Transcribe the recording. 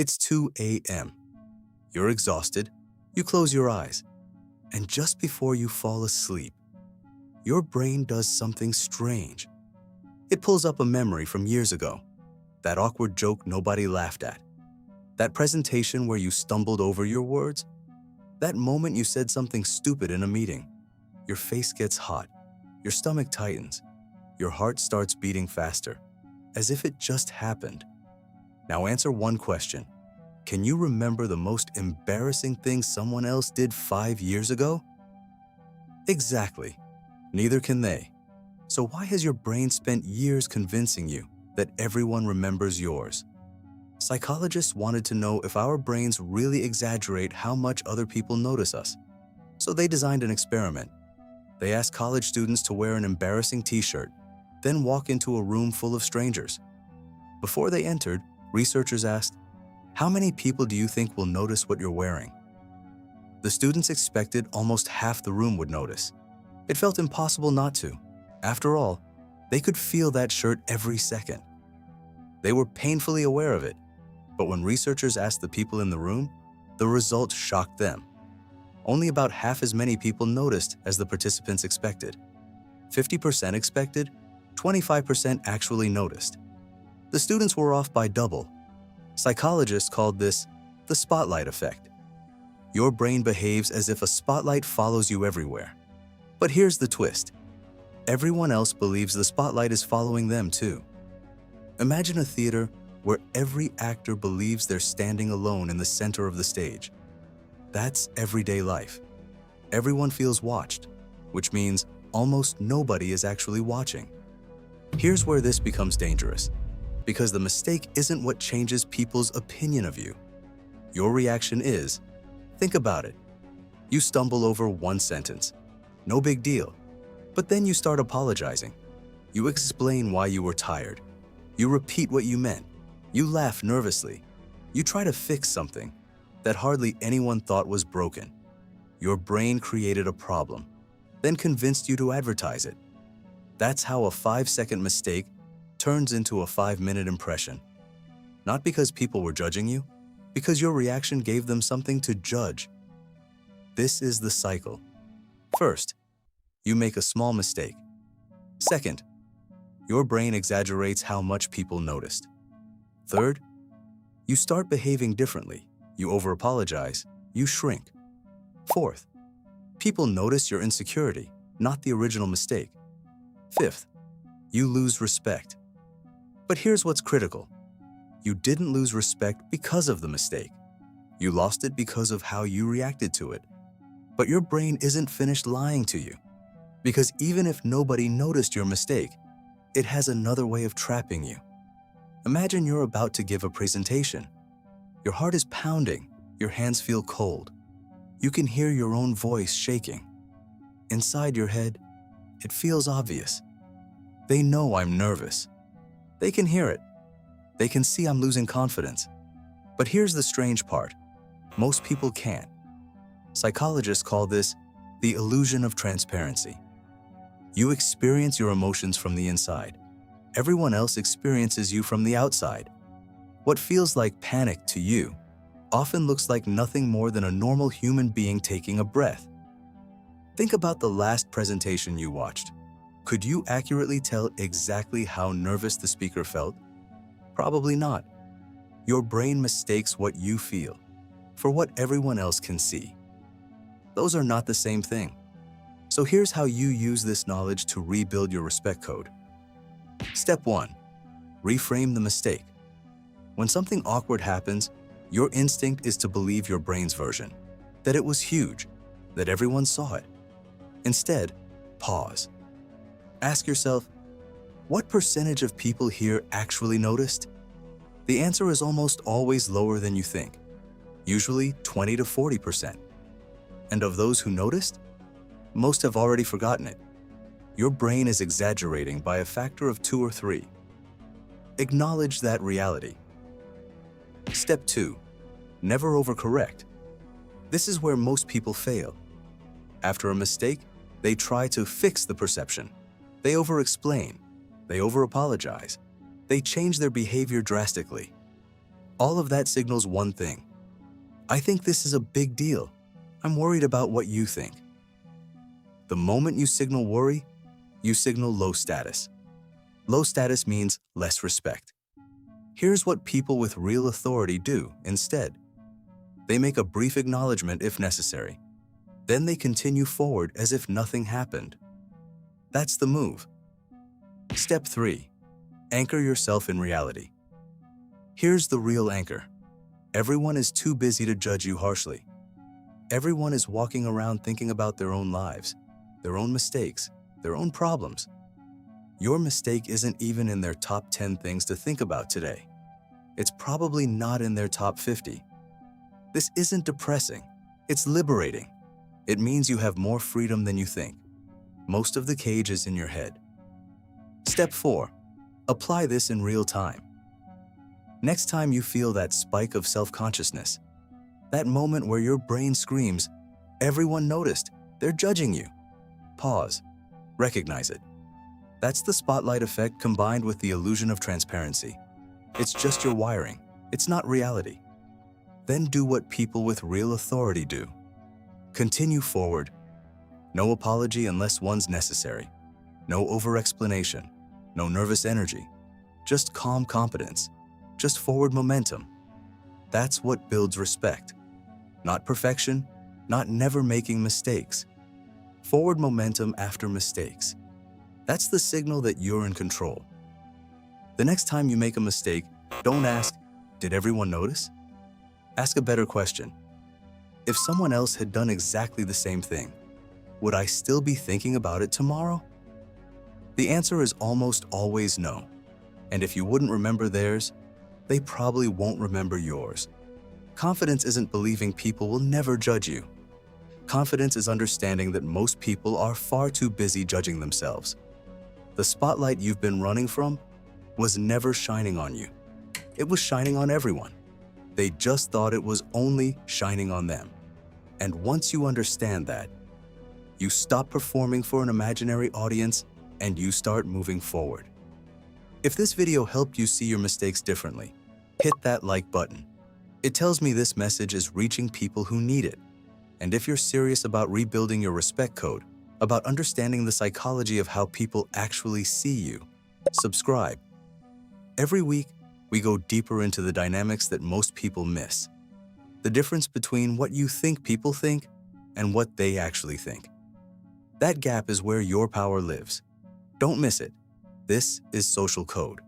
It's 2 a.m. You're exhausted, you close your eyes, and just before you fall asleep, your brain does something strange. It pulls up a memory from years ago, that awkward joke nobody laughed at, that presentation where you stumbled over your words, that moment you said something stupid in a meeting. Your face gets hot, your stomach tightens, your heart starts beating faster, as if it just happened. Now answer one question. Can you remember the most embarrassing thing someone else did 5 years ago? Exactly. Neither can they. So why has your brain spent years convincing you that everyone remembers yours? Psychologists wanted to know if our brains really exaggerate how much other people notice us. So they designed an experiment. They asked college students to wear an embarrassing t-shirt, then walk into a room full of strangers. Before they entered, researchers asked, "How many people do you think will notice what you're wearing?" The students expected almost half the room would notice. It felt impossible not to. After all, they could feel that shirt every second. They were painfully aware of it, but when researchers asked the people in the room, the results shocked them. Only about half as many people noticed as the participants expected. 50% expected, 25% actually noticed. The students were off by double. Psychologists called this the spotlight effect. Your brain behaves as if a spotlight follows you everywhere. But here's the twist. Everyone else believes the spotlight is following them too. Imagine a theater where every actor believes they're standing alone in the center of the stage. That's everyday life. Everyone feels watched, which means almost nobody is actually watching. Here's where this becomes dangerous, because the mistake isn't what changes people's opinion of you. Your reaction is, think about it. You stumble over one sentence. No big deal. But then you start apologizing. You explain why you were tired. You repeat what you meant. You laugh nervously. You try to fix something that hardly anyone thought was broken. Your brain created a problem, then convinced you to advertise it. That's how a 5-second mistake turns into a 5-minute impression. Not because people were judging you, because your reaction gave them something to judge. This is the cycle. First, you make a small mistake. Second, your brain exaggerates how much people noticed. Third, you start behaving differently. You over-apologize, you shrink. Fourth, people notice your insecurity, not the original mistake. Fifth, you lose respect. But here's what's critical. You didn't lose respect because of the mistake. You lost it because of how you reacted to it. But your brain isn't finished lying to you. Because even if nobody noticed your mistake, it has another way of trapping you. Imagine you're about to give a presentation. Your heart is pounding, your hands feel cold. You can hear your own voice shaking. Inside your head, it feels obvious. They know I'm nervous. They can hear it. They can see I'm losing confidence. But here's the strange part. Most people can't. Psychologists call this the illusion of transparency. You experience your emotions from the inside. Everyone else experiences you from the outside. What feels like panic to you often looks like nothing more than a normal human being taking a breath. Think about the last presentation you watched. Could you accurately tell exactly how nervous the speaker felt? Probably not. Your brain mistakes what you feel for what everyone else can see. Those are not the same thing. So here's how you use this knowledge to rebuild your respect code. Step 1. Reframe the mistake. When something awkward happens, your instinct is to believe your brain's version, that it was huge, that everyone saw it. Instead, pause. Ask yourself, what percentage of people here actually noticed? The answer is almost always lower than you think, usually 20 to 40%. And of those who noticed, most have already forgotten it. Your brain is exaggerating by a factor of 2 or 3. Acknowledge that reality. Step 2. Never overcorrect. This is where most people fail. After a mistake, they try to fix the perception. They over-explain. They over-apologize. They change their behavior drastically. All of that signals one thing. I think this is a big deal. I'm worried about what you think. The moment you signal worry, you signal low status. Low status means less respect. Here's what people with real authority do instead. They make a brief acknowledgement if necessary. Then they continue forward as if nothing happened. That's the move. Step 3. Anchor yourself in reality. Here's the real anchor. Everyone is too busy to judge you harshly. Everyone is walking around thinking about their own lives, their own mistakes, their own problems. Your mistake isn't even in their top 10 things to think about today. It's probably not in their top 50. This isn't depressing. It's liberating. It means you have more freedom than you think. Most of the cage is in your head. Step 4. Apply this in real time. Next time you feel that spike of self-consciousness, that moment where your brain screams, "Everyone noticed, they're judging you," pause, recognize it. That's the spotlight effect combined with the illusion of transparency. It's just your wiring. It's not reality. Then do what people with real authority do. Continue forward. No apology unless one's necessary. No over-explanation. No nervous energy. Just calm competence. Just forward momentum. That's what builds respect. Not perfection, not never making mistakes. Forward momentum after mistakes. That's the signal that you're in control. The next time you make a mistake, don't ask, "Did everyone notice?" Ask a better question. If someone else had done exactly the same thing, would I still be thinking about it tomorrow? The answer is almost always no. And if you wouldn't remember theirs, they probably won't remember yours. Confidence isn't believing people will never judge you. Confidence is understanding that most people are far too busy judging themselves. The spotlight you've been running from was never shining on you. It was shining on everyone. They just thought it was only shining on them. And once you understand that, you stop performing for an imaginary audience and you start moving forward. If this video helped you see your mistakes differently, hit that like button. It tells me this message is reaching people who need it. And if you're serious about rebuilding your respect code, about understanding the psychology of how people actually see you, subscribe. Every week, we go deeper into the dynamics that most people miss. The difference between what you think people think and what they actually think. That gap is where your power lives. Don't miss it. This is Social Code.